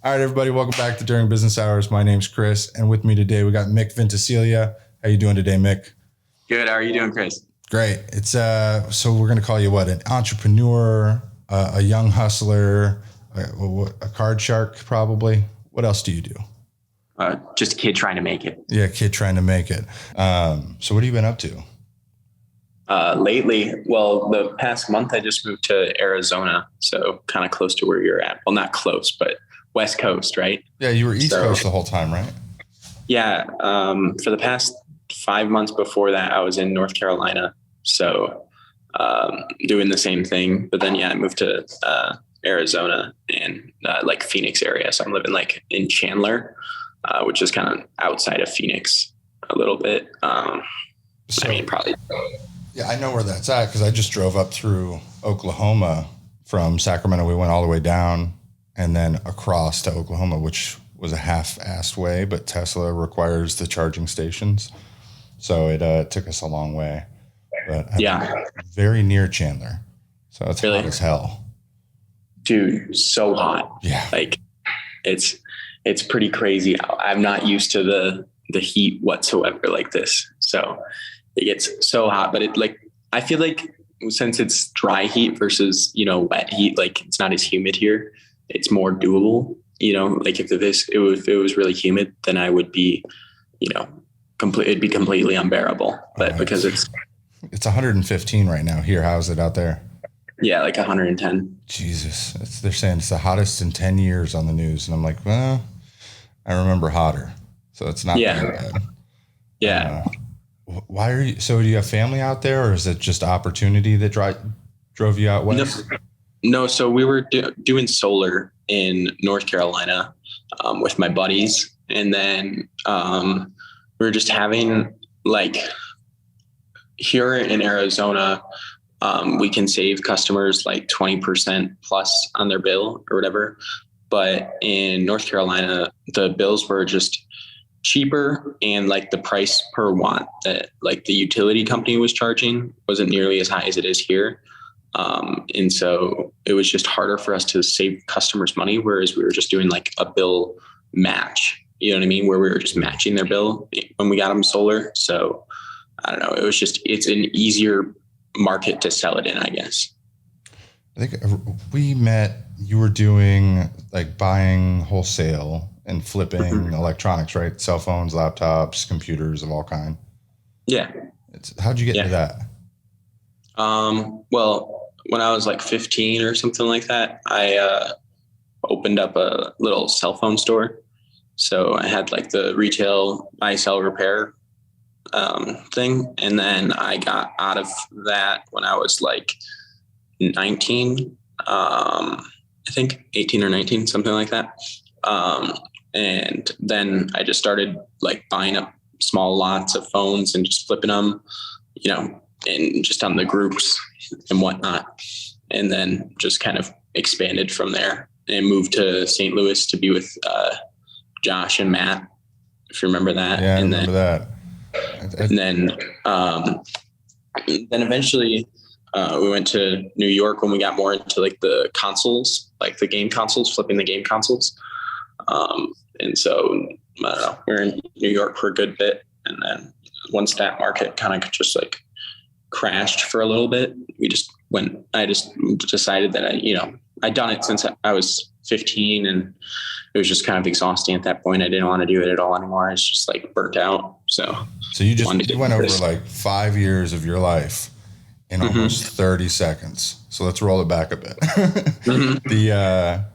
All right, everybody, welcome back to During Business Hours. My name's Chris, and with me today we got Mick Ventocilla. How you doing today, Mick? Good. How are you doing, Chris? Great. It's so we're gonna call you what? An entrepreneur, a young hustler, a card shark, probably. What else do you do? Just a kid trying to make it. Yeah, kid trying to make it. So what have you been up to? Lately, well, the past month I just moved to Arizona, so kind of close to where you're at. Well, not close, but West Coast, right? Yeah, you were East Coast the whole time, right? Yeah. For the past 5 months before that, I was in North Carolina, so doing the same thing. But then, I moved to Arizona and like Phoenix area. So I'm living like in Chandler, which is kind of outside of Phoenix a little bit. Probably. Yeah, I know where that's at because I just drove up through Oklahoma from Sacramento. We went all the way down and then across to Oklahoma, which was a half-assed way, but Tesla requires the charging stations. So it took us a long way. But very near Chandler. So it's really hot as hell. Dude, so hot. Yeah. Like it's pretty crazy. I'm not used to the heat whatsoever like this. So it gets so hot, but I feel like since it's dry heat versus, wet heat, like it's not as humid here. It's more doable, like if it was really humid, then I would be, it'd be completely unbearable. But because it's 115 right now here. How's it out there? Yeah, like 110. Jesus. They're saying it's the hottest in 10 years on the news. And I'm like, well, I remember hotter. So it's not that bad. Yeah. Why are you, so do you have family out there or is it just opportunity that drove you out west? No. So we were doing solar in North Carolina with my buddies. And then we were just having here in Arizona, we can save customers like 20% plus on their bill or whatever. But in North Carolina, the bills were just cheaper and like the price per watt that like the utility company was charging wasn't nearly as high as it is here. And so it was just harder for us to save customers money, whereas we were just doing like a bill match, you know what I mean? Where we were just matching their bill when we got them solar. So I don't know. It's an easier market to sell it in, I guess. I think we met, you were doing like buying wholesale and flipping electronics, right? Cell phones, laptops, computers of all kind. Yeah. How'd you get into that? Well, when I was like 15 or something like that, I opened up a little cell phone store. So I had like the retail buy, sell, repair thing. And then I got out of that when I was like 19, I think 18 or 19, something like that. And then I just started like buying up small lots of phones and just flipping them, and just on the groups and whatnot. And then just kind of expanded from there and moved to St. Louis to be with Josh and Matt, if you remember that. Yeah, I remember that. And then eventually we went to New York when we got more into like the consoles, like the game consoles, flipping the game consoles. And so I don't know, we were in New York for a good bit. And then once that market kind of just like crashed for a little bit, I just decided that I'd done it since I was 15 and it was just kind of exhausting at that point. I didn't want to do it at all anymore. It's just like burnt out. So you went over like 5 years of your life in almost 30 seconds. So let's roll it back a bit. The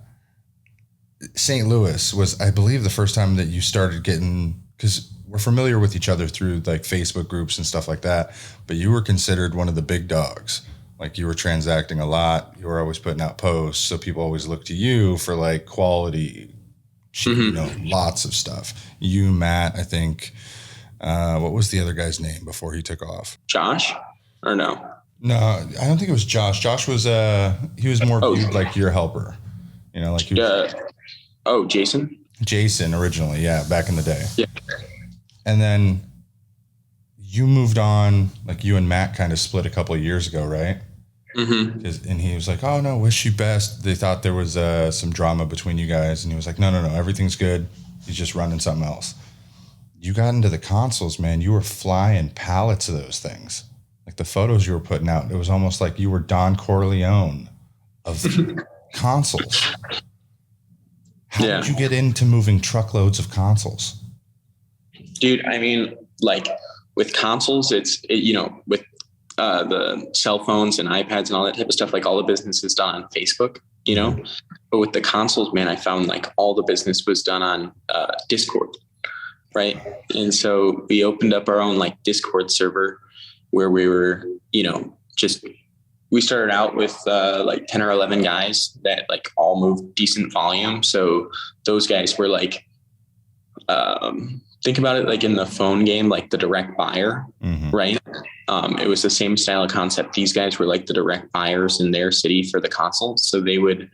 St. Louis was, I believe, the first time that you started getting, because we're familiar with each other through like Facebook groups and stuff like that, but you were considered one of the big dogs. Like you were transacting a lot. You were always putting out posts. So people always look to you for like quality, lots of stuff. You, Matt, I think, what was the other guy's name before he took off? Josh or no? No, I don't think it was Josh. Josh was, he was more viewed like your helper, like he was. Jason? Jason originally. Yeah. Back in the day. Yeah. And then you moved on, like you and Matt kind of split a couple of years ago, right? Mm-hmm. And he was like, "Oh no, wish you best." They thought there was some drama between you guys, and he was like, "No, everything's good. He's just running something else." You got into the consoles, man. You were flying pallets of those things. Like the photos you were putting out, it was almost like you were Don Corleone of consoles. How did you get into moving truckloads of consoles? Dude, I mean, like with consoles, with the cell phones and iPads and all that type of stuff, like all the business is done on Facebook, but with the consoles, man, I found like all the business was done on Discord. Right. And so we opened up our own like Discord server where we were, we started out with like 10 or 11 guys that like all moved decent volume. So those guys were like, think about it like in the phone game, like the direct buyer, right? It was the same style of concept. These guys were like the direct buyers in their city for the consoles. So they would,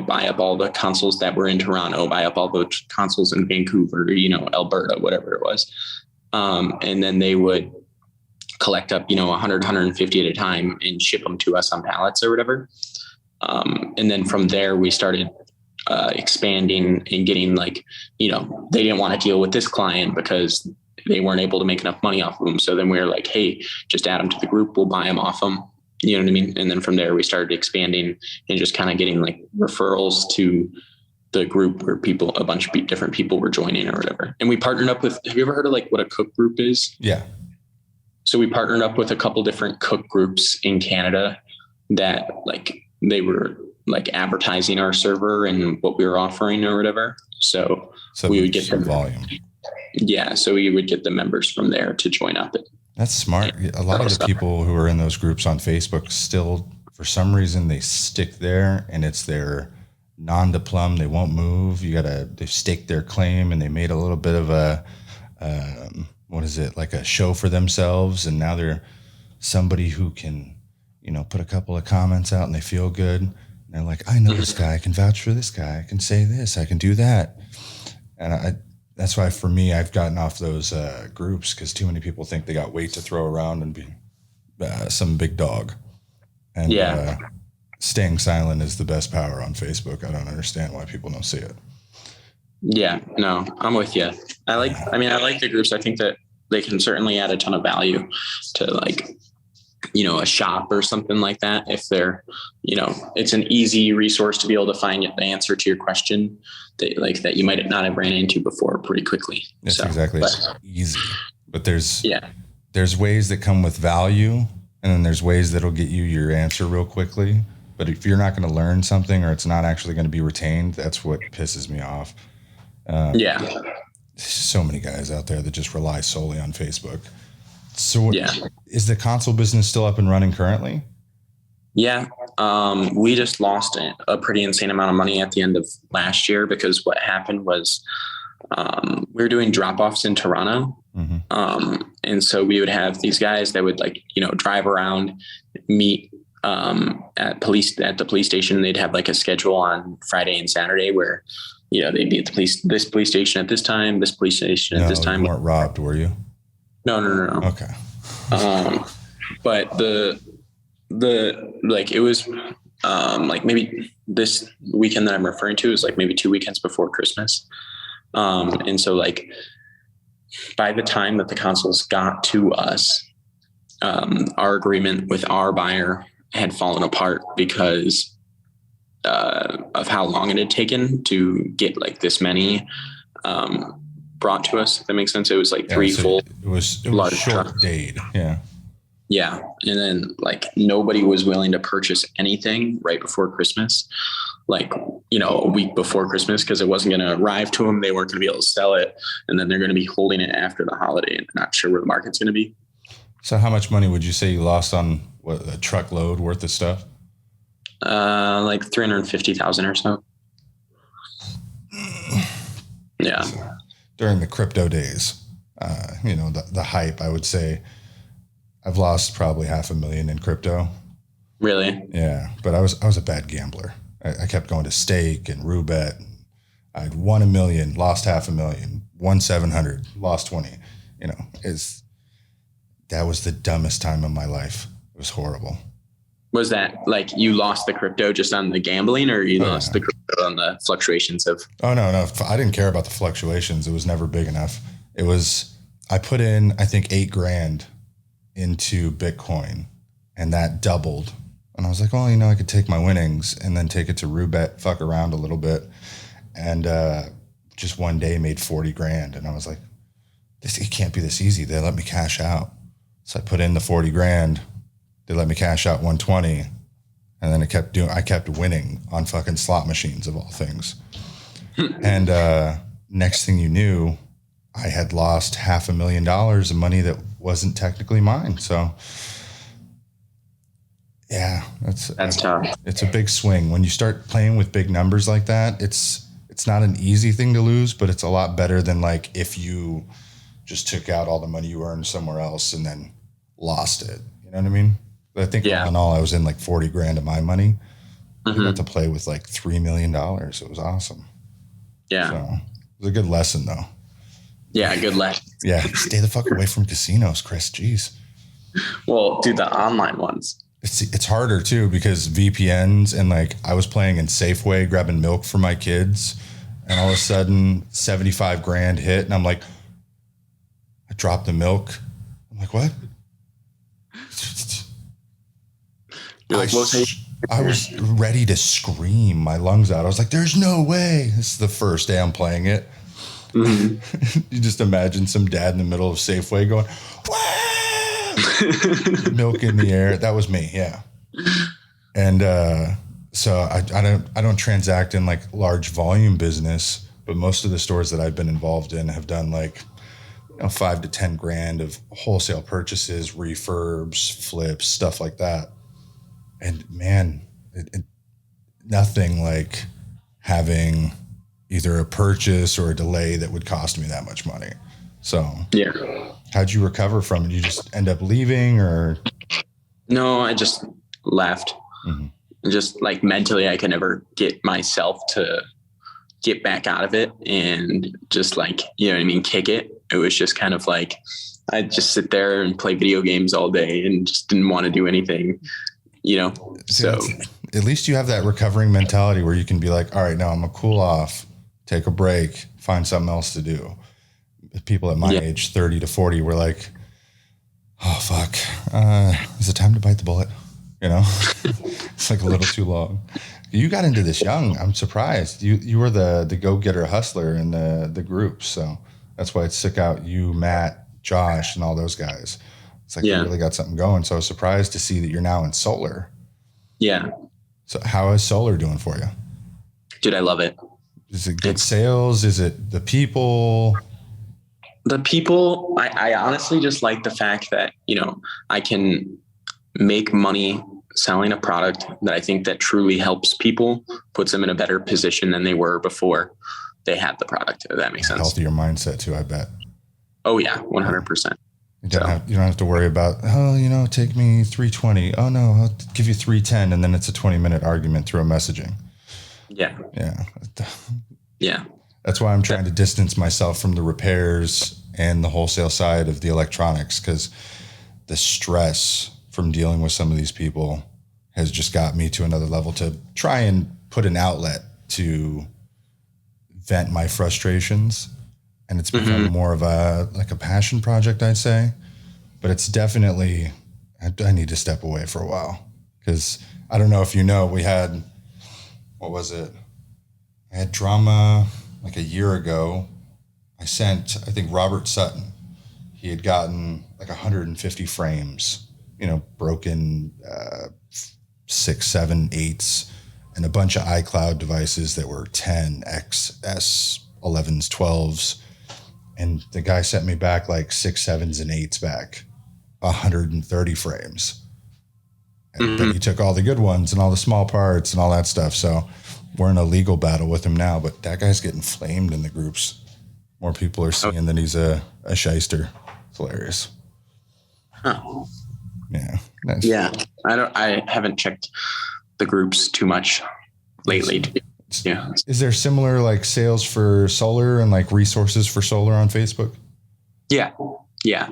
buy up all the consoles that were in Toronto, buy up all the consoles in Vancouver, Alberta, whatever it was. And then they would collect up, 100, 150 at a time and ship them to us on pallets or whatever. And then from there, we started expanding and getting like, they didn't want to deal with this client because they weren't able to make enough money off of them. So then we were like, hey, just add them to the group. We'll buy them off them. You know what I mean? And then from there, we started expanding and just kind of getting like referrals to the group where a bunch of different people were joining or whatever. And we partnered up with, have you ever heard of like what a cook group is? Yeah. So we partnered up with a couple different cook groups in Canada that like, they were like advertising our server and what we were offering or whatever. So we would get some volume. Yeah. So we would get the members from there to join up. That's smart. A lot of the people who are in those groups on Facebook still, for some reason, they stick there and it's their non-diplom. They won't move. They've staked their claim and they made a little bit of a, like a show for themselves. And now they're somebody who can, put a couple of comments out and they feel good. And they're like, I know this guy. I can vouch for this guy. I can say this. I can do that. And that's why for me, I've gotten off those groups because too many people think they got weight to throw around and be some big dog. And staying silent is the best power on Facebook. I don't understand why people don't see it. Yeah, no, I'm with you. I like the groups. I think that they can certainly add a ton of value to like, a shop or something like that. If they're, it's an easy resource to be able to find the answer to your question that you might not have ran into before pretty quickly. That's exactly easy. But there's ways that come with value, and then there's ways that'll get you your answer real quickly. But if you're not going to learn something or it's not actually going to be retained, that's what pisses me off. So many guys out there that just rely solely on Facebook. So is the console business still up and running currently? Yeah. We just lost a pretty insane amount of money at the end of last year because what happened was we were doing drop-offs in Toronto. And so we would have these guys that would drive around, meet at the police station. They'd have like a schedule on Friday and Saturday where, they'd be at this police station at this time, this police station at this time. You weren't robbed, were you? No. Okay. But it was maybe this weekend that I'm referring to is like maybe 2 weekends before Christmas. And so like by the time that the consoles got to us, our agreement with our buyer had fallen apart because of how long it had taken to get like this many brought to us. If that makes sense. It was like three full. It was large short date. Yeah. Yeah. And then like nobody was willing to purchase anything right before Christmas, like, a week before Christmas, because it wasn't going to arrive to them. They weren't going to be able to sell it. And then they're going to be holding it after the holiday and not sure where the market's going to be. So how much money would you say you lost on a truckload worth of stuff? Like 350,000 or so. Yeah. So during the crypto days, the hype, I would say I've lost probably $500,000 in crypto. Really? Yeah. But I was a bad gambler. I kept going to stake and roulette. I'd won $1 million, lost $500,000, won 700, lost 20. That was the dumbest time of my life. It was horrible. Was that like you lost the crypto just on the gambling, or you lost the crypto on the fluctuations of? Oh, no. I didn't care about the fluctuations. It was never big enough. I put in, I think, $8,000 into Bitcoin, and that doubled. And I was like, well, I could take my winnings and then take it to Roobet, fuck around a little bit. And just one day made $40,000. And I was like, it can't be this easy. They let me cash out. So I put in the $40,000. They let me cash out 120, and then I kept winning on fucking slot machines of all things. And next thing you knew, I had lost $500,000 of money that wasn't technically mine. So yeah, that's tough. It's a big swing when you start playing with big numbers like that. It's not an easy thing to lose, but it's a lot better than like if you just took out all the money you earned somewhere else and then lost it. You know what I mean? I think all in all, I was in like $40,000 of my money. I got to play with like $3 million. It was awesome. Yeah. So it was a good lesson though. Yeah. Good lesson. Yeah. Stay the fuck away from casinos, Chris. Jeez. Well, do the online ones. It's harder too because VPNs, and like I was playing in Safeway, grabbing milk for my kids, and all of a sudden $75,000 hit. And I'm like, I dropped the milk. I'm like, what? I was ready to scream my lungs out. I was like, there's no way. This is the first day I'm playing it. Mm-hmm. You just imagine some dad in the middle of Safeway going, milk in the air. That was me. Yeah. And so I don't transact in like large volume business, but most of the stores that I've been involved in have done like, $5,000 to $10,000 of wholesale purchases, refurbs, flips, stuff like that. And man, nothing like having either a purchase or a delay that would cost me that much money. So yeah, how'd you recover from it? You just end up leaving, or? No, I just left. Mm-hmm. Just like mentally, I could never get myself to get back out of it and just like, kick it. It was just kind of like, I'd just sit there and play video games all day and just didn't want to do anything. So at least you have that recovering mentality where you can be like, all right, now I'm gonna cool off, take a break, find something else to do. People at my age, 30 to 40, were like, oh, fuck. Is it time to bite the bullet? It's like a little too long. You got into this young. I'm surprised. You were the go-getter hustler in the group. So that's why it's sick out you, Matt, Josh, and all those guys. It's like you really got something going. So I was surprised to see that you're now in solar. Yeah. So how is solar doing for you? Dude, I love it. Is it good sales? Is it the people? The people, I honestly just like the fact that, I can make money selling a product that I think that truly helps people, puts them in a better position than they were before they had the product, if that makes sense. Healthier mindset too, I bet. Oh yeah, 100%. You don't have to worry about, take me 320. Oh no, I'll give you 310. And then it's a 20-minute argument through a messaging. Yeah. Yeah. Yeah. That's why I'm trying to distance myself from the repairs and the wholesale side of the electronics, because the stress from dealing with some of these people has just got me to another level to try and put an outlet to vent my frustrations. And it's become more of a passion project, I'd say. But it's definitely, I need to step away for a while, because I don't know if we had, what was it? I had drama like a year ago. I think Robert Sutton, he had gotten like 150 frames, broken 6, 7, 8s, and a bunch of iCloud devices that were 10, XS, 11s, 12s. And the guy sent me back like 6, 7s, and 8s back, 130 frames. And then he took all the good ones and all the small parts and all that stuff. So we're in a legal battle with him now, but that guy's getting flamed in the groups. More people are seeing that he's a shyster. It's hilarious. Oh. Yeah. Nice. Yeah. I haven't checked the groups too much lately. Yeah. Is there similar like sales for solar and like resources for solar on Facebook? Yeah. Yeah.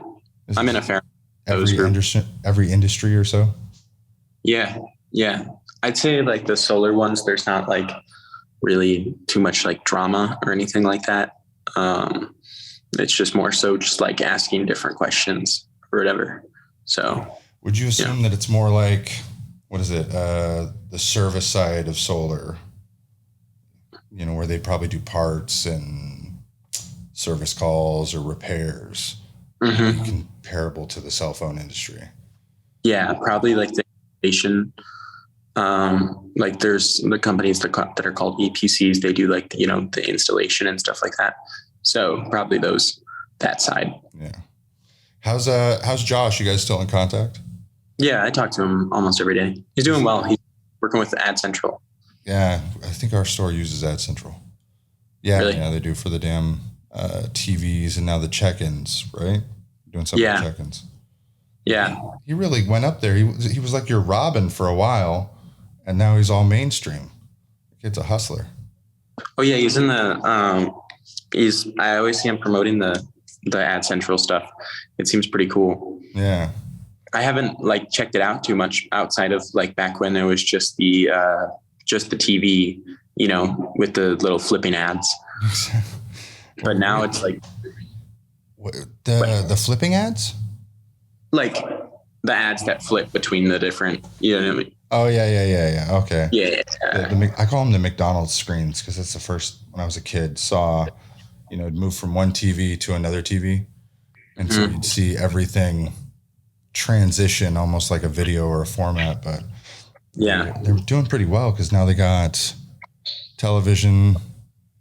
I'm in a fair. every industry or so? Yeah. Yeah. I'd say like the solar ones, there's not like really too much like drama or anything like that. It's just more so just like asking different questions or whatever. So would you assume that it's more like, what is it? The service side of solar, where they probably do parts and service calls or repairs, comparable to the cell phone industry? Yeah, probably like the installation. Like there's the companies that are called EPCs. They do like, the installation and stuff like that. So probably that side. Yeah. How's Josh? You guys still in contact? Yeah, I talk to him almost every day. He's doing well. He's working with Ad Central. Yeah, I think our store uses Ad Central. Yeah, really? Yeah, they do for the damn TVs and now the check-ins, right? Doing some of the check-ins. Yeah. He really went up there. He was like your Robin for a while, and now he's all mainstream. The kid's a hustler. Oh yeah, he's in the. I always see him promoting the Ad Central stuff. It seems pretty cool. Yeah. I haven't like checked it out too much outside of like back when there was just the TV, with the little flipping ads. But now it's like the flipping ads, like the ads that flip between the different. You know what I mean? Oh yeah. Okay. Yeah. I call them the McDonald's screens because it's the first when I was a kid saw, it'd move from one TV to another TV, and so you'd see everything transition almost like a video or a format. But they're doing pretty well because now they got television,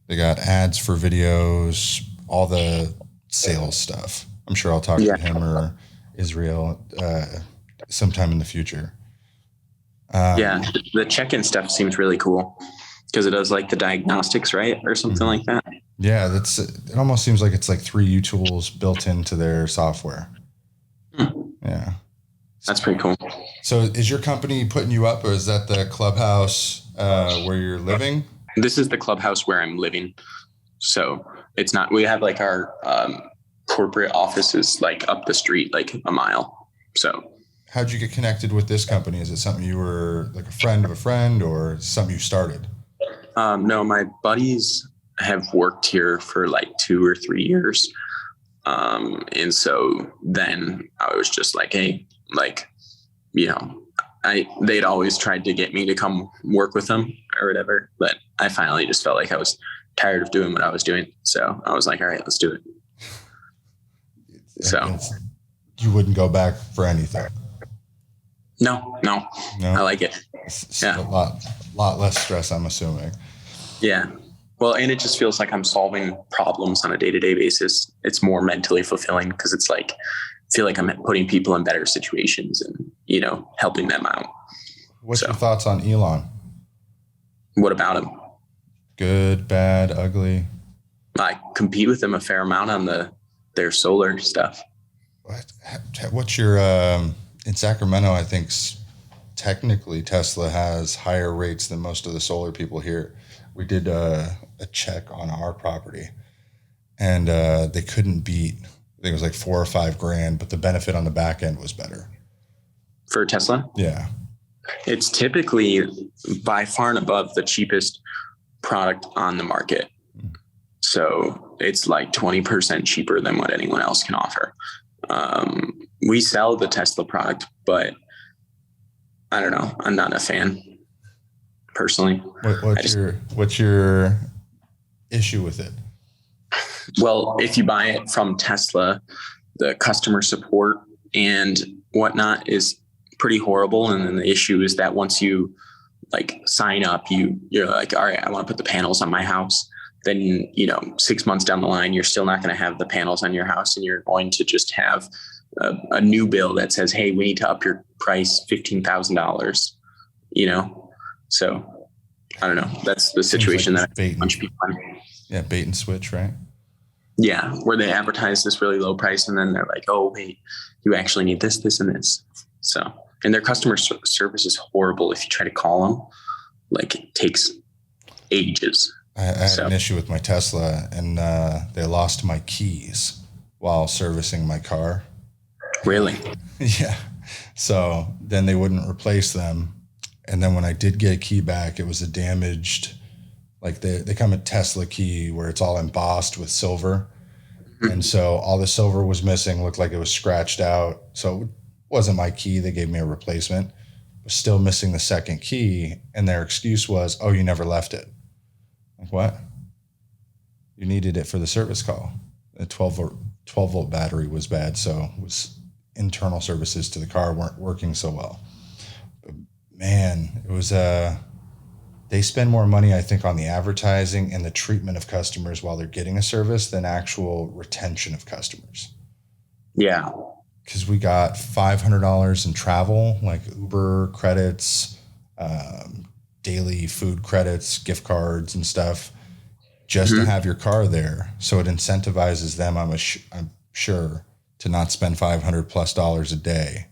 they got ads for videos, all the sales stuff. I'm sure I'll talk to him or Israel sometime in the future. The check-in stuff seems really cool because it does like the diagnostics, right? Or something like that. Yeah, it almost seems like it's like 3U tools built into their software. Yeah. That's pretty cool. So is your company putting you up, or is that the clubhouse where you're living? This is the clubhouse where I'm living. So it's not, we have like our corporate offices like up the street, like a mile. So how'd you get connected with this company? Is it something you were like a friend of a friend, or something you started? No, my buddies have worked here for like 2 or 3 years. And so then I was just like, hey, like, they'd always tried to get me to come work with them or whatever, but I finally just felt like I was tired of doing what I was doing. So I was like, all right, let's do it. So you wouldn't go back for anything? No, I like it. A lot less stress, I'm assuming. Yeah. Well, and it just feels like I'm solving problems on a day-to-day basis. It's more mentally fulfilling because it's like, I feel like I'm putting people in better situations and, helping them out. What's your thoughts on Elon? What about him? Good, bad, ugly? I compete with him a fair amount on their solar stuff. What's your, in Sacramento, I think technically Tesla has higher rates than most of the solar people here. We did a check on our property, and they couldn't beat, I think it was like $4 or $5 grand, but the benefit on the back end was better. For Tesla? Yeah. It's typically by far and above the cheapest product on the market. So it's like 20% cheaper than what anyone else can offer. We sell the Tesla product, but I don't know. I'm not a fan personally. What's your issue with it? Well, if you buy it from Tesla, the customer support and whatnot is pretty horrible. And then the issue is that once you like sign up, you're like, all right, I want to put the panels on my house. Then, 6 months down the line, you're still not going to have the panels on your house, and you're going to just have a new bill that says, hey, we need to up your price $15,000, So I don't know. That's the situation that a bunch of people are in. Yeah, bait and switch, right? Yeah, where they advertise this really low price, and then they're like, oh, wait, you actually need this, this, and this. So, and their customer service is horrible. If you try to call them, like it takes ages. I had an issue with my Tesla, and they lost my keys while servicing my car. Really? Yeah. So then they wouldn't replace them. And then when I did get a key back, it was a damaged, like they come a Tesla key where it's all embossed with silver. And so all the silver was missing, looked like it was scratched out. So it wasn't my key. They gave me a replacement. Was still missing the second key. And their excuse was, oh, you never left it. Like, what? You needed it for the service call. The 12 volt battery was bad. So it was internal services to the car weren't working so well. But man, it was they spend more money, I think, on the advertising and the treatment of customers while they're getting a service than actual retention of customers. Yeah. Because we got $500 in travel, like Uber credits, daily food credits, gift cards and stuff, just to have your car there. So it incentivizes them, I'm sure, to not spend $500+ a day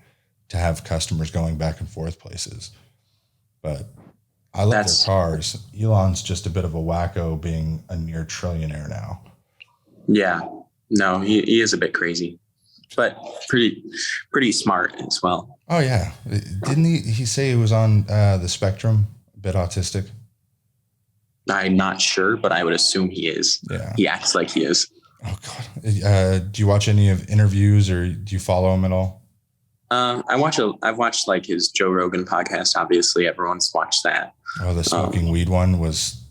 to have customers going back and forth places. But I love their cars. Elon's just a bit of a wacko being a near trillionaire now. Yeah. No, he is a bit crazy, but pretty smart as well. Oh, yeah. Didn't he say he was on the spectrum, a bit autistic? I'm not sure, but I would assume he is. Yeah. He acts like he is. Oh, God. Do you watch any of interviews or do you follow him at all? I've watched like his Joe Rogan podcast. Obviously, everyone's watched that. Oh, the smoking weed one was.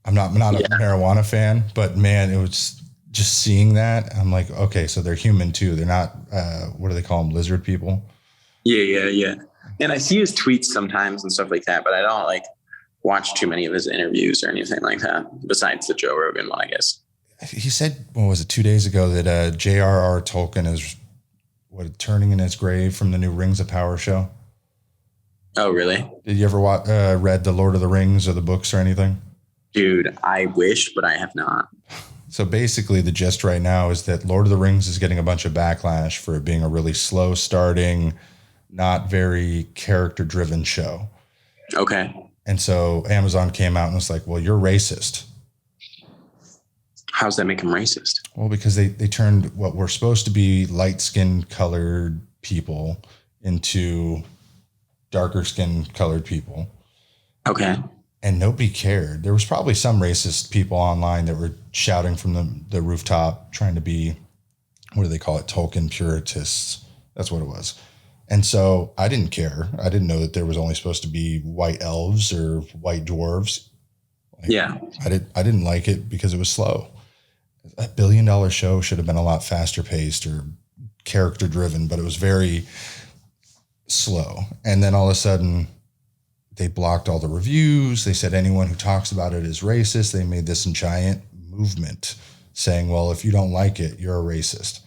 I'm not a marijuana fan, but man, it was just seeing that. I'm like, okay, so they're human too. They're not. What do they call them? Lizard people. Yeah. And I see his tweets sometimes and stuff like that, but I don't like watch too many of his interviews or anything like that. Besides the Joe Rogan one, I guess. He said, what was it, 2 days ago, that J.R.R. Tolkien is turning in his grave from the new Rings of Power show. Oh, really? Did you ever read the Lord of the Rings or the books or anything? Dude, I wish, but I have not. So basically the gist right now is that Lord of the Rings is getting a bunch of backlash for it being a really slow starting, not very character driven show. Okay. And so Amazon came out and was like, well, you're racist. How's that make him racist? Well, because they turned what were supposed to be light skin colored people into darker skin colored people. Okay. And nobody cared. There was probably some racist people online that were shouting from the rooftop, trying to be, what do they call it? Tolkien puritists. That's what it was. And so I didn't care. I didn't know that there was only supposed to be white elves or white dwarves. Yeah. I didn't like it because it was slow. A $1 billion show should have been a lot faster paced or character driven, but it was very slow. And then all of a sudden they blocked all the reviews. They said anyone who talks about it is racist. They made this giant movement saying, well, if you don't like it, you're a racist.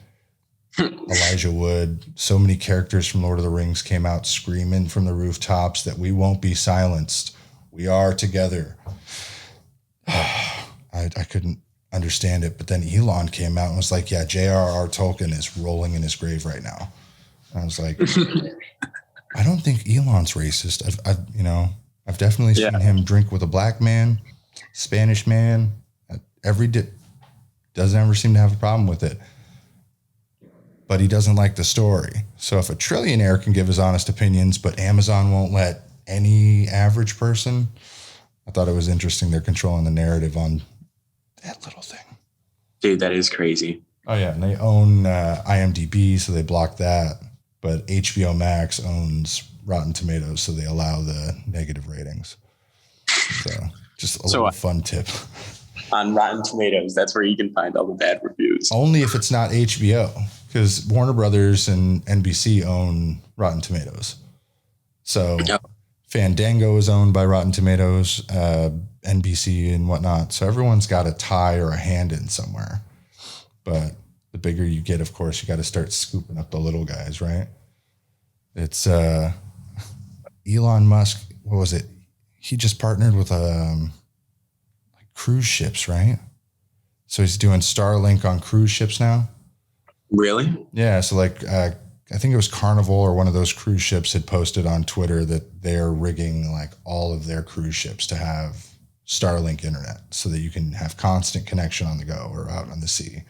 Elijah Wood, so many characters from Lord of the Rings came out screaming from the rooftops that we won't be silenced. We are together. I couldn't understand it. But then Elon came out and was like, yeah, J.R.R. Tolkien is rolling in his grave right now. And I was like, I don't think Elon's racist. I've definitely seen him drink with a black man, Spanish man. Doesn't ever seem to have a problem with it. But he doesn't like the story. So if a trillionaire can give his honest opinions, but Amazon won't let any average person, I thought it was interesting. They're controlling the narrative on that little thing. Dude, that is crazy. Oh, yeah. And they own IMDb, so they block that. But HBO Max owns Rotten Tomatoes, so they allow the negative ratings. So just a little fun tip. On Rotten Tomatoes, that's where you can find all the bad reviews. Only if it's not HBO, because Warner Brothers and NBC own Rotten Tomatoes. So Fandango is owned by Rotten Tomatoes, NBC and whatnot. So everyone's got a tie or a hand in somewhere. But the bigger you get, of course, you got to start scooping up the little guys, right? It's Elon Musk. What was it? He just partnered with cruise ships, right? So he's doing Starlink on cruise ships now. Really? Yeah. So I think it was Carnival or one of those cruise ships had posted on Twitter that they're rigging like all of their cruise ships to have Starlink internet so that you can have constant connection on the go or out on the sea.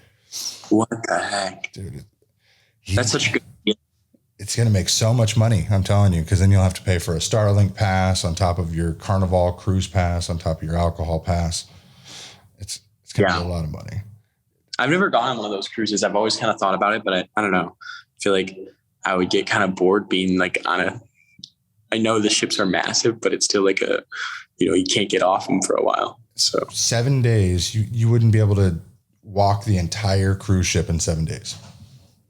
What the heck? Dude, That's such a good deal. It's going to make so much money, I'm telling you, because then you'll have to pay for a Starlink pass on top of your Carnival cruise pass, on top of your alcohol pass. It's going to be a lot of money. I've never gone on one of those cruises. I've always kind of thought about it, but I don't know. I feel like I would get kind of bored being like I know the ships are massive, but it's still like you can't get off them for a while. So 7 days, you wouldn't be able to walk the entire cruise ship in 7 days.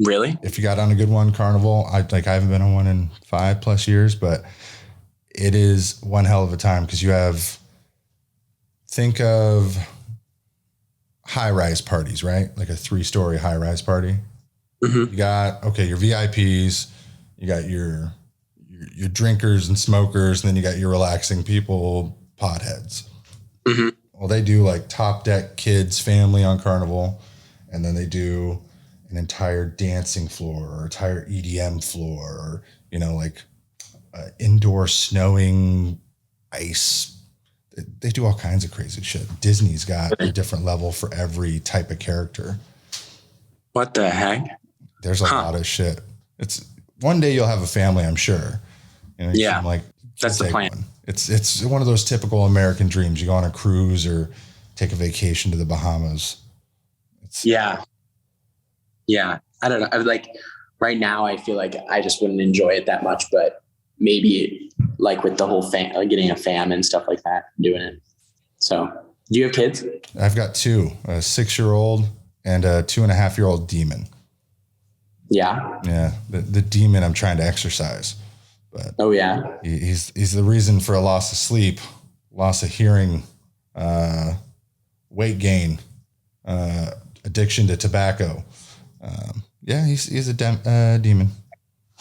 Really? If you got on a good one, Carnival, I haven't been on one in 5+ years, but it is one hell of a time because think of high-rise parties, right? Like a 3-story high-rise party. Mm-hmm. You got, your VIPs, you got your drinkers and smokers, and then you got your relaxing people, potheads. Mm-hmm. Well, they do like top deck kids, family on Carnival, and then they do an entire dancing floor or entire EDM floor, or, indoor snowing ice. They do all kinds of crazy shit. Disney's got a different level for every type of character. What the heck? There's a lot of shit. It's one day you'll have a family, I'm sure. That's the plan. One. It's one of those typical American dreams. You go on a cruise or take a vacation to the Bahamas. Yeah. I don't know. Right now, I feel like I just wouldn't enjoy it that much, but maybe like with the whole getting a fam and stuff like that, doing it. So, do you have kids? I've got 2, a 6-year-old and a 2.5-year-old demon. Yeah. Yeah. The demon I'm trying to exercise. But he's the reason for a loss of sleep, loss of hearing, weight gain, addiction to tobacco. He's a demon.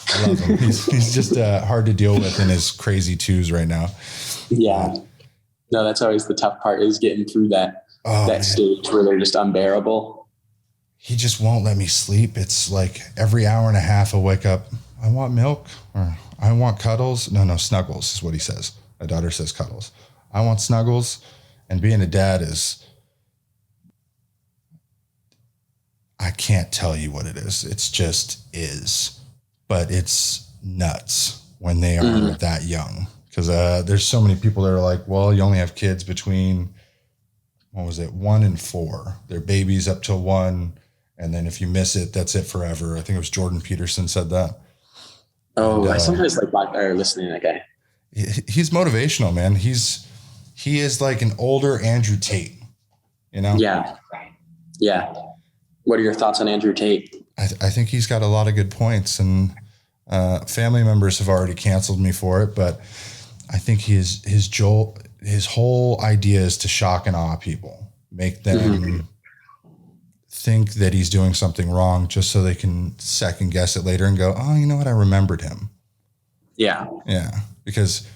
I love him. He's just hard to deal with in his crazy 2s right now. Yeah. No, that's always the tough part, is getting through that stage where they're just unbearable. He just won't let me sleep. It's like every hour and a half I'll wake up. I want milk, or I want cuddles. No, snuggles is what he says. My daughter says cuddles. I want snuggles. And being a dad I can't tell you what it is. It's just is. But it's nuts when they are that young. Because there's so many people that are like, well, you only have kids between, 1 and 4. They're babies up till 1. And then if you miss it, that's it forever. I think it was Jordan Peterson said that. Oh, I sometimes listening to that guy. He's motivational, man. He is like an older Andrew Tate, Yeah. What are your thoughts on Andrew Tate? I think he's got a lot of good points, and family members have already canceled me for it, but I think his whole idea is to shock and awe people, make them think that he's doing something wrong just so they can second guess it later and go, oh, you know what? I remembered him. Yeah. Yeah. Because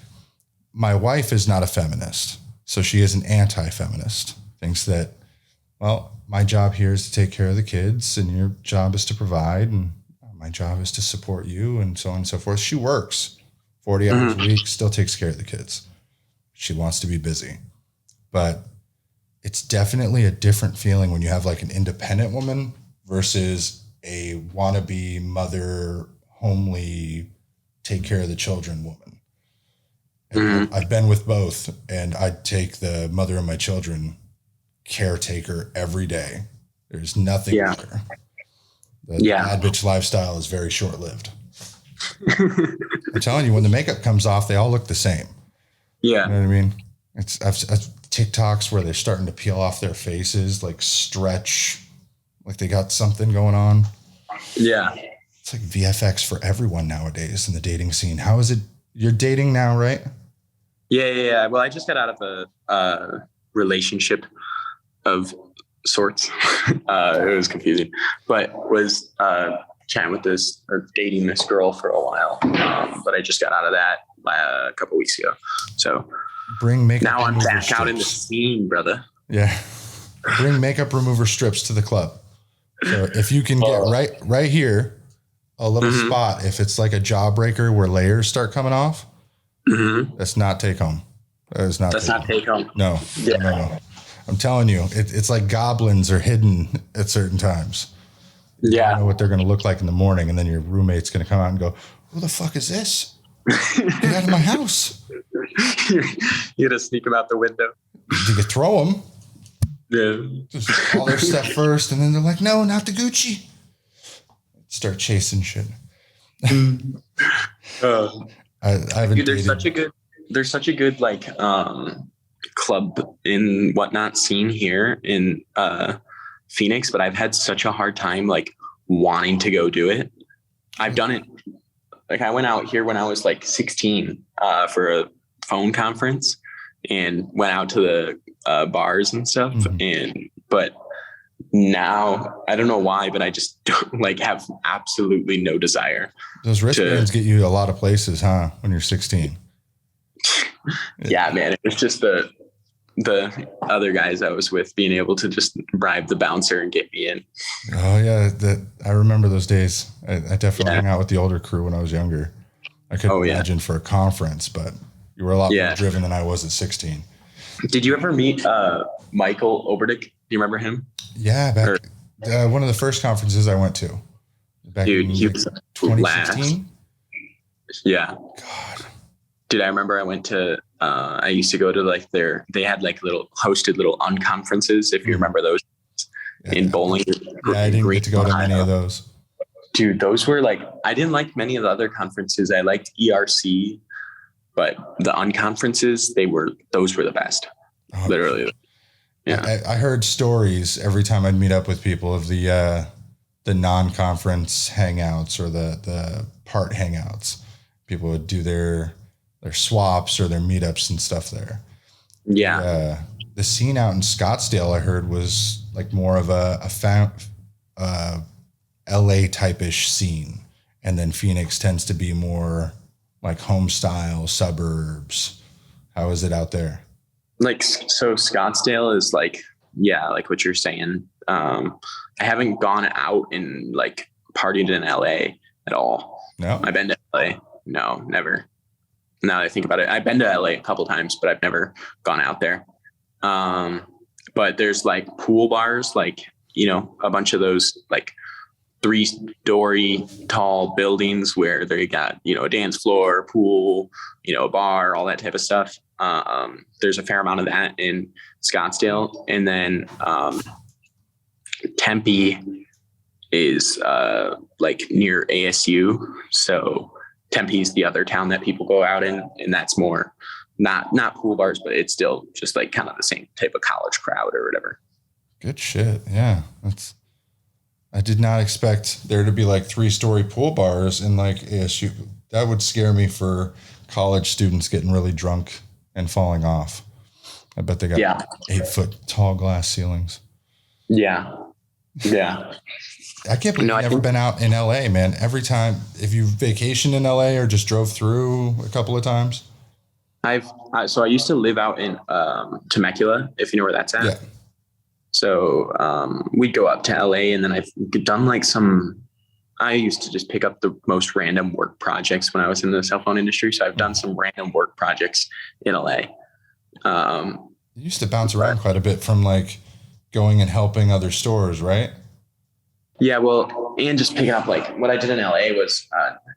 my wife is not a feminist. So she is an anti-feminist. Thinks that, well, my job here is to take care of the kids and your job is to provide. And my job is to support you and so on and so forth. She works 40 hours a week, still takes care of the kids. She wants to be busy. But it's definitely a different feeling when you have like an independent woman versus a wannabe mother, homely, take care of the children woman. And I've been with both, and I'd take the mother of my children caretaker every day. There's nothing better. The bad bitch lifestyle is very short-lived. I'm telling you, when the makeup comes off, they all look the same. Yeah. You know what I mean? I've TikToks where they're starting to peel off their faces, like stretch, like they got something going on. Yeah. It's like VFX for everyone nowadays in the dating scene. How is it? You're dating now, right? Yeah. Well, I just got out of a relationship of sorts. It was confusing, but was chatting with dating this girl for a while. But I just got out of that a couple weeks ago. So bring makeup. Now I'm back strips. Out in the scene, brother. Yeah. Bring makeup remover strips to the club. So if you can get right here, a little spot, if it's like a jawbreaker where layers start coming off, that's not take home. That's not take home. No. I'm telling you, it's like goblins are hidden at certain times. Yeah. I know what they're going to look like in the morning. And then your roommate's going to come out and go, who the fuck is this? Get out of my house. You gotta sneak them out the window. You could throw them. Yeah. Just all their stuff first. And then they're like, no, not the Gucci. Start chasing shit. I haven't Dude, there's such a good like club in whatnot scene here in Phoenix, but I've had such a hard time like wanting to go do it. I've done it. Like I went out here when I was like 16 for a phone conference and went out to the bars and stuff. But now I don't know why, but I just don't like have absolutely no desire. Those wristbands get you a lot of places, huh? When you're 16. Yeah, man. It's just the other guys I was with being able to just bribe the bouncer and get me in. Oh yeah. I remember those days. I definitely hung out with the older crew when I was younger. I couldn't imagine for a conference, but you were a lot more driven than I was at 16. Did you ever meet Michael Oberdick? Do you remember him? Yeah, back one of the first conferences I went to. Back in he was 2016. Yeah. God. Dude, I remember I went to I used to go to like they had like hosted little unconferences, if you remember those in bowling. Yeah, I didn't get to go to many of those. Dude, those were like, I didn't like many of the other conferences. I liked ERC, but the unconferences, those were the best. Oh, literally. Yeah. I heard stories every time I'd meet up with people of the non-conference hangouts or the part hangouts. People would do their swaps or their meetups and stuff there. Yeah. The scene out in Scottsdale, I heard, was like more of a LA type-ish scene. And then Phoenix tends to be more like home style suburbs. How is it out there? Like, so Scottsdale is like, yeah, like what you're saying. I haven't gone out and like partied in LA at all. No, I've been to LA. No, never. Now that I think about it, I've been to LA a couple times, but I've never gone out there. But there's like pool bars, like, you know, a bunch of those like 3-story tall buildings where they got, you know, a dance floor, pool, you know, a bar, all that type of stuff. There's a fair amount of that in Scottsdale. And then Tempe is like near ASU. So Tempe's the other town that people go out in, and that's more not pool bars, but it's still just like kind of the same type of college crowd or whatever. Good shit. Yeah. I did not expect there to be like 3-story pool bars in like ASU. That would scare me for college students getting really drunk and falling off. I bet they got 8-foot tall glass ceilings. Yeah. Yeah. I can't believe you've never been out in LA, man. Every time, if you vacationed in LA or just drove through a couple of times. So I used to live out in Temecula, if you know where that's at. Yeah. So we'd go up to LA, and then I've done like I used to just pick up the most random work projects when I was in the cell phone industry. So I've done some random work projects in LA. You used to bounce around quite a bit from like going and helping other stores, right? Yeah, well, and just picking up like what I did in LA was,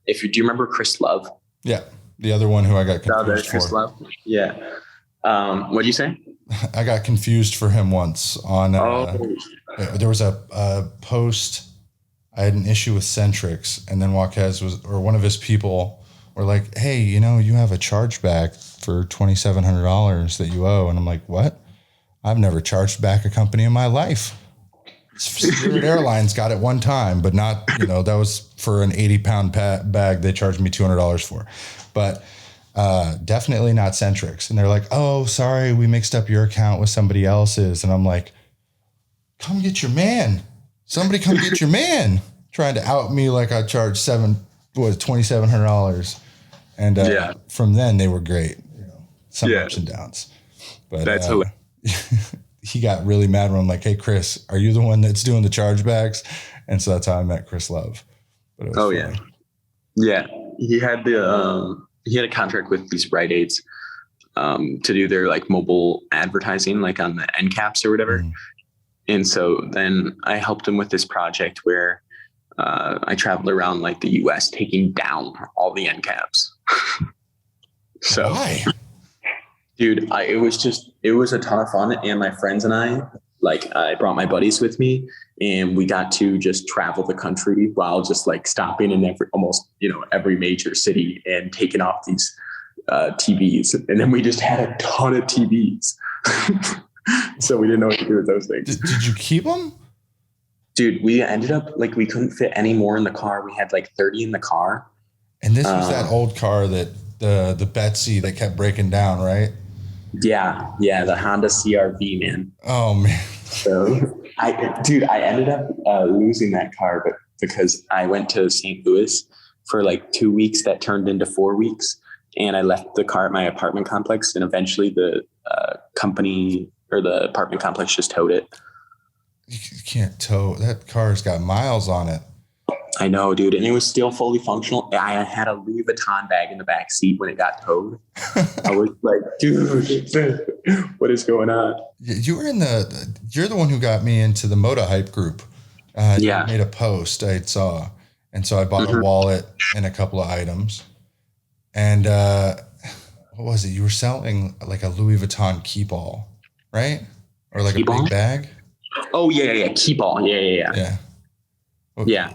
do you remember Chris Love? Yeah, the other one who I got confused for. Chris Love. Yeah. What'd you say? I got confused for him once on. There was a post. I had an issue with Centrix, and then Jaquez or one of his people were like, "Hey, you know, you have a chargeback for $2,700 that you owe," and I'm like, "What? I've never charged back a company in my life." Spirit Airlines got it one time, but not, you know, that was for an 80-pound bag they charged me $200 for. But definitely not Centrix. And they're like, "Oh, sorry, we mixed up your account with somebody else's." And I'm like, "Come get your man. Somebody come get your man." Trying to out me like I charged $2,700. And from then they were great. You know, some ups and downs. But that's hilarious. He got really mad when I'm like, "Hey, Chris, are you the one that's doing the chargebacks?" And so that's how I met Chris Love. But it was funny. Yeah. He had a contract with these Rite Aids to do their like mobile advertising, like on the end caps or whatever. And so then I helped him with this project where I traveled around like the US taking down all the end caps. So, why? dude, it was a ton of fun. And my friends and I brought my buddies with me, and we got to just travel the country while just like stopping in almost every major city and taking off these TVs. And then we just had a ton of TVs. So we didn't know what to do with those things. Did you keep them? Dude, we ended up like we couldn't fit any more in the car. We had like 30 in the car. And this was that old car that the Betsy that kept breaking down, right? Yeah, the Honda CR-V, man. Oh man. So I ended up losing that car, but because I went to St. Louis for like 2 weeks, that turned into 4 weeks, and I left the car at my apartment complex, and eventually the company or the apartment complex just towed it. You can't tow that car's got miles on it. I know, dude, and it was still fully functional. I had a Louis Vuitton bag in the back seat when it got towed. I was like, dude, what is going on? You're the one who got me into the Moda hype group. You made a post I saw, and so I bought a wallet and a couple of items. And what was it? You were selling like a Louis Vuitton key ball, right? Or like a big bag? Oh yeah, key ball. Yeah. Well, yeah.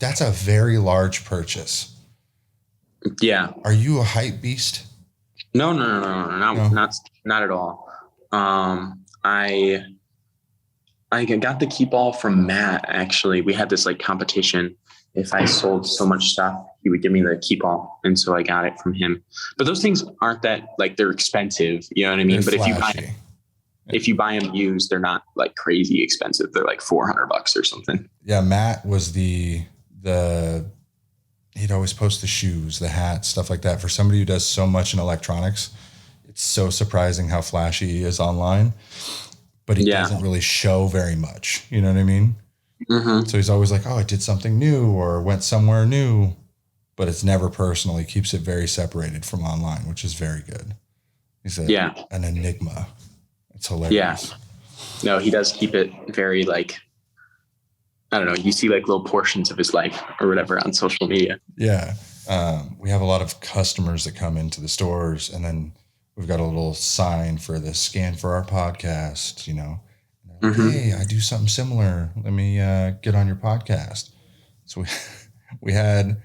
That's a very large purchase. Yeah. Are you a hype beast? No, not at all. I got the key ball from Matt. Actually, we had this like competition. If I sold so much stuff, he would give me the key ball, and so I got it from him. But those things aren't that like they're expensive. You know what I mean? They're but flashy. if you buy them used, they're not like crazy expensive. They're like $400 or something. Yeah, Matt was he'd always post the shoes, the hats, stuff like that. For somebody who does so much in electronics, it's so surprising how flashy he is online. But he doesn't really show very much. You know what I mean? Mm-hmm. So he's always like, oh, I did something new or went somewhere new. But it's never personal. He keeps it very separated from online, which is very good. He's an enigma. It's hilarious. Yeah. No, he does keep it very like, I don't know. You see like little portions of his life or whatever on social media. Yeah. We have a lot of customers that come into the stores, and then we've got a little sign for the scan for our podcast, Hey, I do something similar. Let me get on your podcast. So we had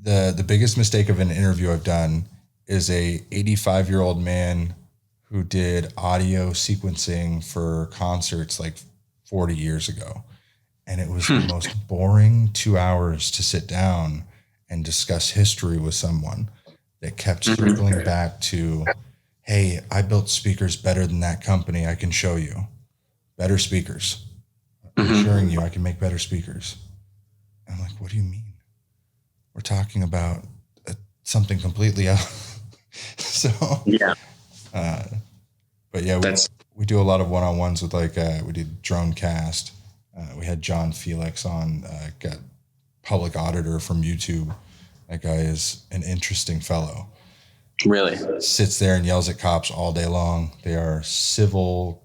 the biggest mistake of an interview I've done is a 85-year-old man who did audio sequencing for concerts like 40 years ago. And it was the most boring 2 hours to sit down and discuss history with someone that kept circling back to, hey, I built speakers better than that company. I can show you better speakers. I'm assuring you I can make better speakers. And I'm like, what do you mean? We're talking about something completely else. So, yeah. But yeah, we do a lot of one-on-ones with we did Drone Cast. We had John Felix on, got public auditor from YouTube. That guy is an interesting fellow. Really? Sits there and yells at cops all day long. They are civil,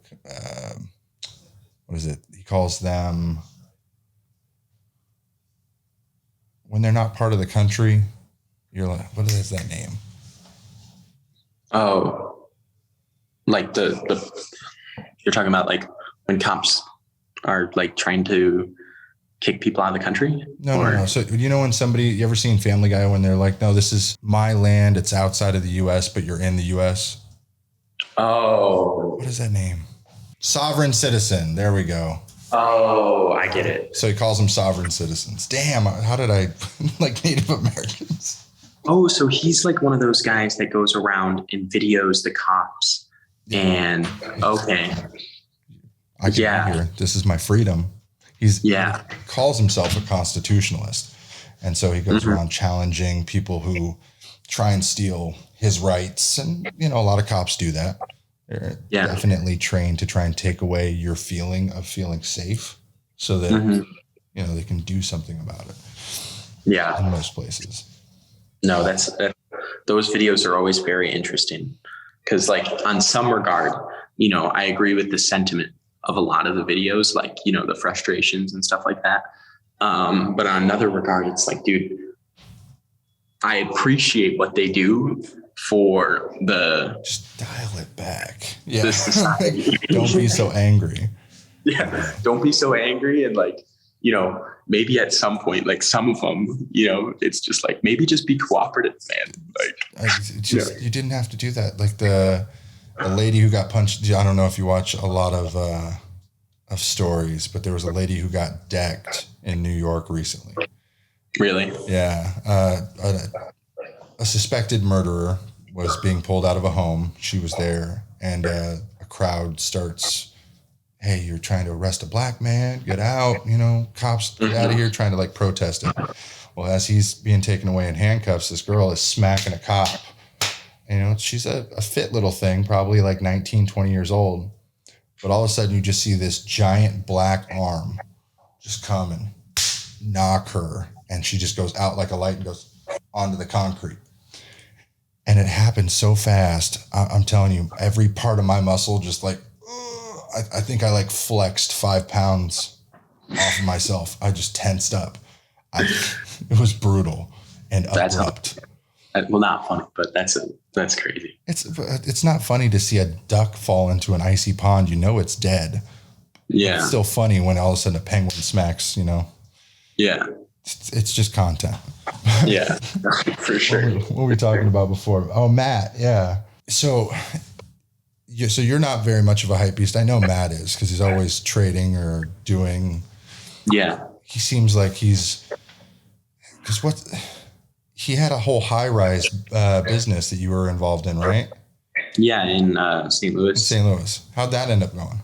what is it? He calls them, when they're not part of the country, you're like, what is that name? Oh, like the you're talking about like when cops are like trying to kick people out of the country? No. So when you ever seen Family Guy when they're like, no, this is my land. It's outside of the U.S., but you're in the U.S. Oh. What is that name? Sovereign citizen. There we go. Oh, I get it. So he calls them sovereign citizens. Damn, how did I like Native Americans? Oh, so he's like one of those guys that goes around and videos the cops. And okay. I can be here. This is my freedom. He calls himself a constitutionalist. And so he goes around challenging people who try and steal his rights. And, a lot of cops do that. They're definitely trained to try and take away your feeling of feeling safe so that, they can do something about it. Yeah. In most places. No, those videos are always very interesting because like on some regard, I agree with the sentiment of a lot of the videos, like, the frustrations and stuff like that. But on another regard, it's like, dude, I appreciate what they do for just dial it back. Yeah. the society. Don't be so angry. Yeah. Don't be so angry. And like, you know, maybe at some point, like some of them, you know, it's just like, maybe just be cooperative, man. Like, you didn't have to do that. Like the lady who got punched. I don't know if you watch a lot of stories, but there was a lady who got decked in New York recently. Really? Yeah. A suspected murderer was being pulled out of a home. She was there, and a crowd starts, "Hey, you're trying to arrest a black man, get out, you know, cops, get out of here," trying to like protest it. Well, as he's being taken away in handcuffs, this girl is smacking a cop. You know, she's a fit little thing, probably like 19, 20 years old. But all of a sudden you just see this giant black arm just come and knock her. And she just goes out like a light and goes onto the concrete. And it happened so fast. I'm telling you, every part of my muscle just like, I think I like flexed 5 pounds off of myself. I just tensed up. It was brutal and abrupt. Well, not funny, but that's crazy. It's not funny to see a duck fall into an icy pond. You know it's dead. Yeah. It's still funny when all of a sudden a penguin smacks, you know. Yeah. It's just content. Yeah, for sure. What were we talking about before? Oh, Matt. Yeah. So you're not very much of a hype beast. I know Matt is because he's always trading or doing. Yeah. He seems like he had a whole Highrise business that you were involved in, right? Yeah, in St. Louis. St. Louis. How'd that end up going?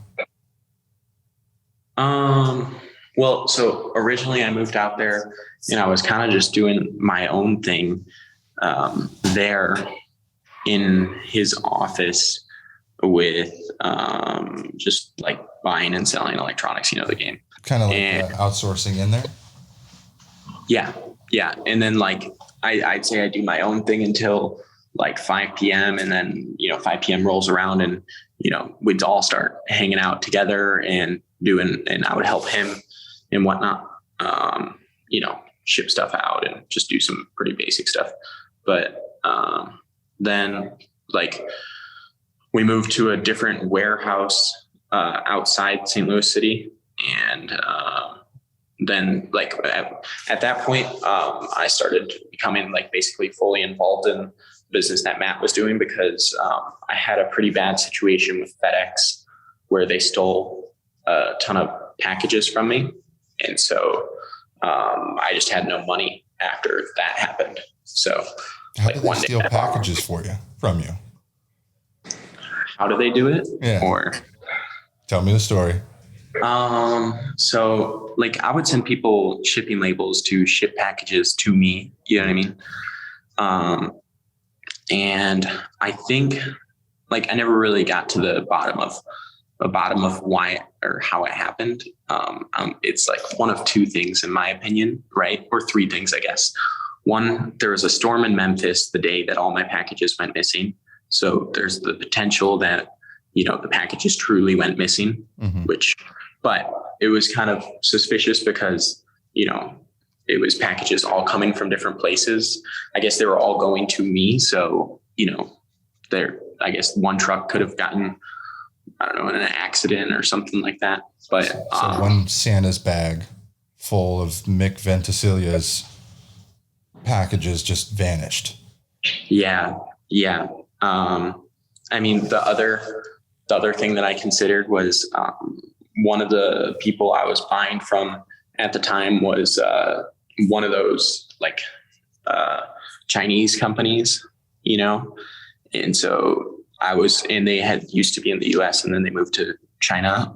Well, so originally I moved out there and I was kind of just doing my own thing there in his office with just like buying and selling electronics, you know, the game. Kind of like outsourcing in there? Yeah. Yeah. And then like I'd say I do my own thing until like 5 p.m. And then, you know, 5 p.m. rolls around and, you know, we'd all start hanging out together and I would help him and whatnot, you know, ship stuff out and just do some pretty basic stuff. But then like we moved to a different warehouse outside St. Louis City. And then like at that point, I started becoming like basically fully involved in the business that Matt was doing because I had a pretty bad situation with FedEx where they stole a ton of packages from me. And so I just had no money after that happened. So how did they steal packages from you? How do they do it? Yeah. Or tell me the story. So like I would send people shipping labels to ship packages to me, you know what I mean? And I think like I never really got to the bottom of why or how it happened. It's like one of two things in my opinion, right? Or three things, I guess. One, there was a storm in Memphis the day that all my packages went missing. So there's the potential that, you know, the packages truly went missing, but it was kind of suspicious because, you know, it was packages all coming from different places. I guess they were all going to me. So, you know, I guess one truck could have gotten, I don't know, in an accident or something like that. But so one Santa's bag full of Mick Ventocilla's packages just vanished. Yeah. Yeah. I mean, the other thing that I considered was one of the people I was buying from at the time was one of those like Chinese companies, you know, and so they had used to be in the US and then they moved to China.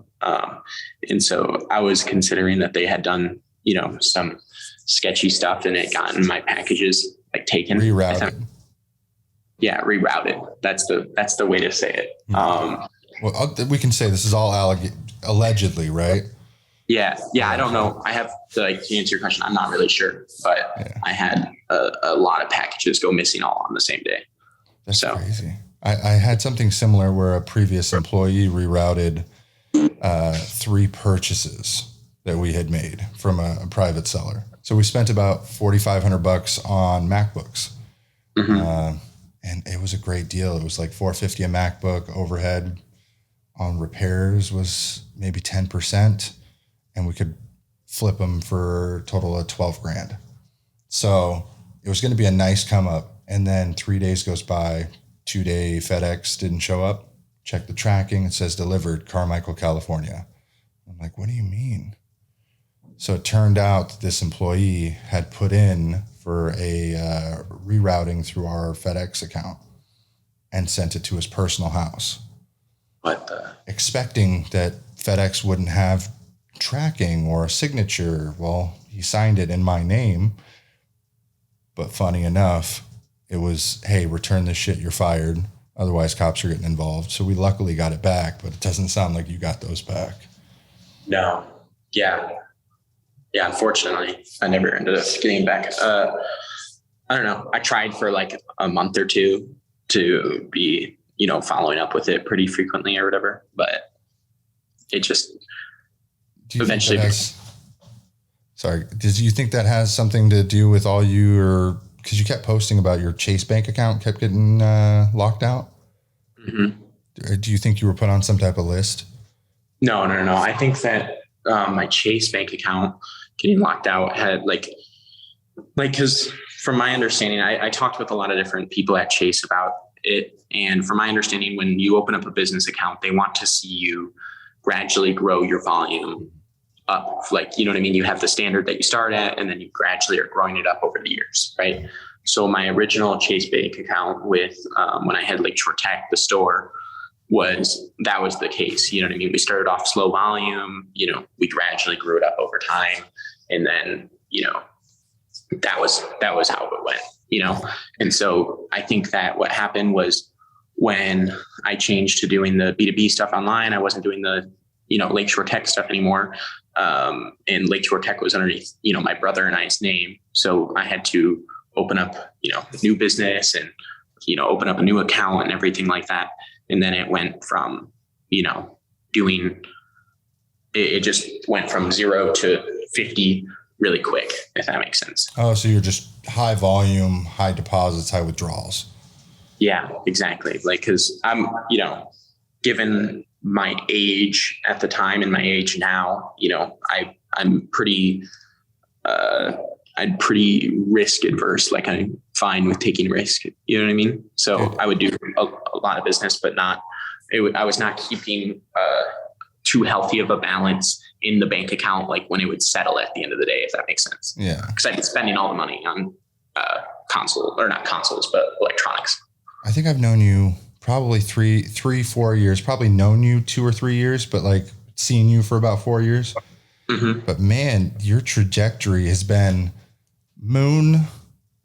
And so I was considering that they had done, you know, some sketchy stuff and it gotten my packages like taken. Rerouted. Yeah, rerouted. That's the way to say it. Well, we can say this is all allegedly, right? Yeah. I don't know. I have to answer your question. I'm not really sure, but yeah. I had a lot of packages go missing all on the same day. That's crazy. I had something similar where a previous employee rerouted 3 purchases that we had made from a private seller. So we spent about $4,500 on MacBooks. And it was a great deal. It was like $450 a MacBook. Overhead on repairs was maybe 10%, and we could flip them for a total of 12 grand. So it was going to be a nice come up. And then 3 days goes by, 2-day FedEx didn't show up. Check the tracking. It says delivered Carmichael, California. I'm like, what do you mean? So it turned out this employee had put in for a rerouting through our FedEx account and sent it to his personal house. What the? Expecting that FedEx wouldn't have tracking or a signature. Well, he signed it in my name. But funny enough, it was, hey, return this shit, you're fired. Otherwise, cops are getting involved. So we luckily got it back, but it doesn't sound like you got those back. No. Yeah. Yeah, unfortunately, I never ended up getting it back. I don't know. I tried for like a month or two to be, following up with it pretty frequently or whatever, but it just eventually. Did you think that has something to do with all because you kept posting about your Chase bank account kept getting locked out? Mm-hmm. Do you think you were put on some type of list? No. I think that my Chase bank account getting locked out had because from my understanding, I talked with a lot of different people at Chase about it. And from my understanding, when you open up a business account, they want to see you gradually grow your volume up. You know what I mean? You have the standard that you start at, and then you gradually are growing it up over the years, right? So my original Chase bank account with when I had Lakeshore Tech, the store, that was the case. You know what I mean? We started off slow volume, we gradually grew it up over time. And then, that was how it went, And so I think that what happened was when I changed to doing the B2B stuff online, I wasn't doing the, Lakeshore Tech stuff anymore. And Lakeshore Tech was underneath, my brother and I's name. So I had to open up, a new business and, open up a new account and everything like that. And then it went from, it just went from 0 to 50 really quick, if that makes sense. Oh, so you're just high volume, high deposits, high withdrawals. Yeah, exactly. Cause I'm, given my age at the time and my age now, I'm pretty risk adverse. I'm fine with taking risk. You know what I mean? So I would do a lot of business, but I was not keeping too healthy of a balance in the bank account, when it would settle at the end of the day, if that makes sense. Yeah. Because I've been spending all the money on not consoles, but electronics. I think I've known you probably 4 years, probably known you 2 or 3 years, but seen you for about 4 years. Mm-hmm. But man, your trajectory has been moon,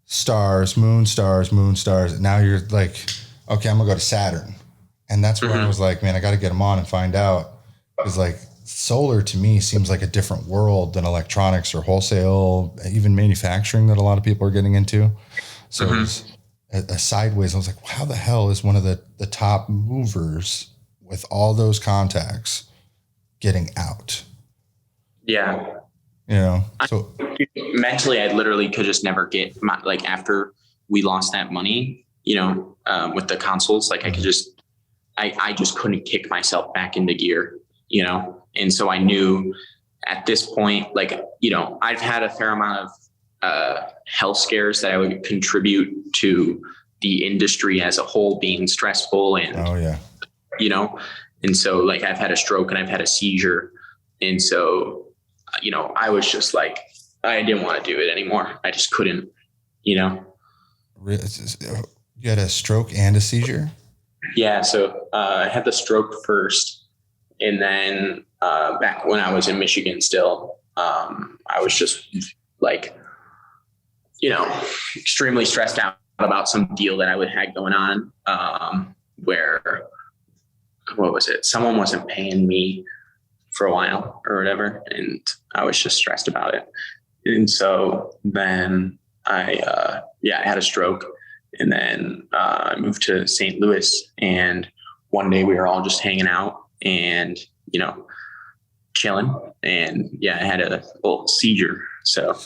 stars. And now you're like, okay, I'm gonna go to Saturn. And that's where I was like, man, I got to get them on and find out. Because solar to me seems like a different world than electronics or wholesale, even manufacturing that a lot of people are getting into. So it was a sideways. I was like, how the hell is one of the top movers with all those contacts getting out? Yeah. So mentally, I literally could just never get after we lost that money, with the consoles, I could just, I just couldn't kick myself back into gear, And so I knew at this point, I've had a fair amount of health scares that I would contribute to the industry as a whole being stressful and, and so I've had a stroke and I've had a seizure. And so, I was just I didn't want to do it anymore. I just couldn't, You had a stroke and a seizure? Yeah. So I had the stroke first. And then back when I was in Michigan still, I was just extremely stressed out about some deal that I had going on where, what was it? Someone wasn't paying me for a while or whatever. And I was just stressed about it. And so then I had a stroke, and then I moved to St. Louis, and one day we were all just hanging out and, chilling, and I had a little seizure. So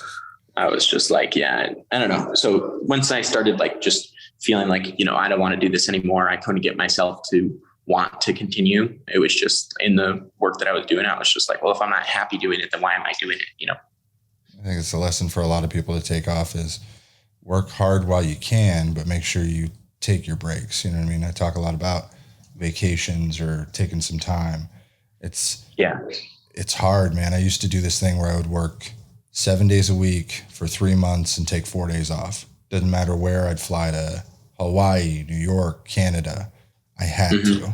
I was just like, I don't know. So once I started like just feeling like, I don't want to do this anymore, I couldn't get myself to want to continue. It was just in the work that I was doing, I was just like, well, if I'm not happy doing it, then why am I doing it? I think it's a lesson for a lot of people to take off is work hard while you can, but make sure you take your breaks. You know what I mean? I talk a lot about vacations or taking some time. It's hard, man. I used to do this thing where I would work 7 days a week for 3 months and take 4 days off. Doesn't matter where. I'd fly to Hawaii, New York, Canada. I had to.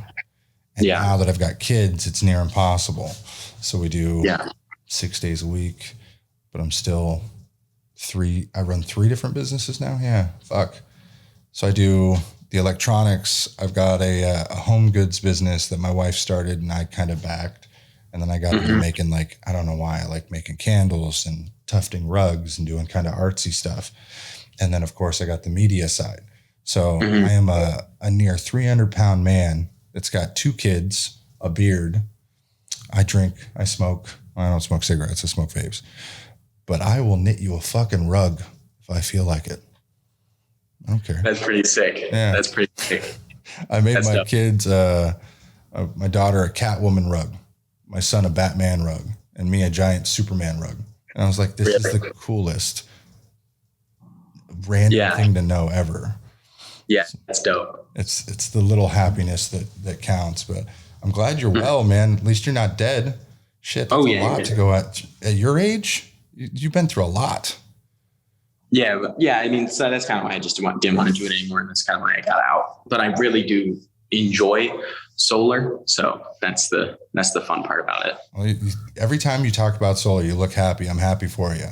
And now that I've got kids, it's near impossible. So we do 6 days a week, but I'm still I run 3 different businesses now. Yeah. Fuck. So I do the electronics. I've got a home goods business that my wife started and I kind of backed. And then I got into making I don't know why, I like making candles and tufting rugs and doing kind of artsy stuff. And then of course I got the media side. So I am a near 300-pound man that's got 2 kids, a beard. I drink, I smoke. I don't smoke cigarettes, I smoke vapes. But I will knit you a fucking rug if I feel like it. I don't care. That's pretty sick. Yeah. That's pretty sick. I made my kids, my daughter a Catwoman rug, my son a Batman rug, and me a giant Superman rug. And I was like, this is the coolest random thing to know ever. Yeah, that's dope. It's the little happiness that counts. But I'm glad you're well, man. At least you're not dead. Shit, that's a lot to go at your age. You've been through a lot. Yeah. I mean, so that's kind of why I just didn't want to do it anymore. And that's kind of why I got out. But I really do enjoy solar. So that's the fun part about it. Well, every time you talk about solar, you look happy. I'm happy for you.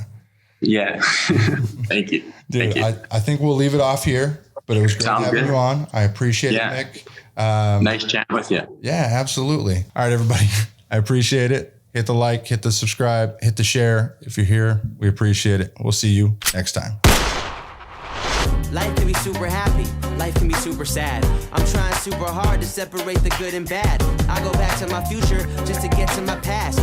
Yeah. Thank you. Dude, Thank you. I think we'll leave it off here, but it was great having you on. I appreciate it, Mick. Nice chatting with you. Yeah, absolutely. All right, everybody. I appreciate it. Hit the like, hit the subscribe, hit the share. If you're here, we appreciate it. We'll see you next time. Life can be super happy, life can be super sad. I'm trying super hard to separate the good and bad. I go back to my future just to get to my past.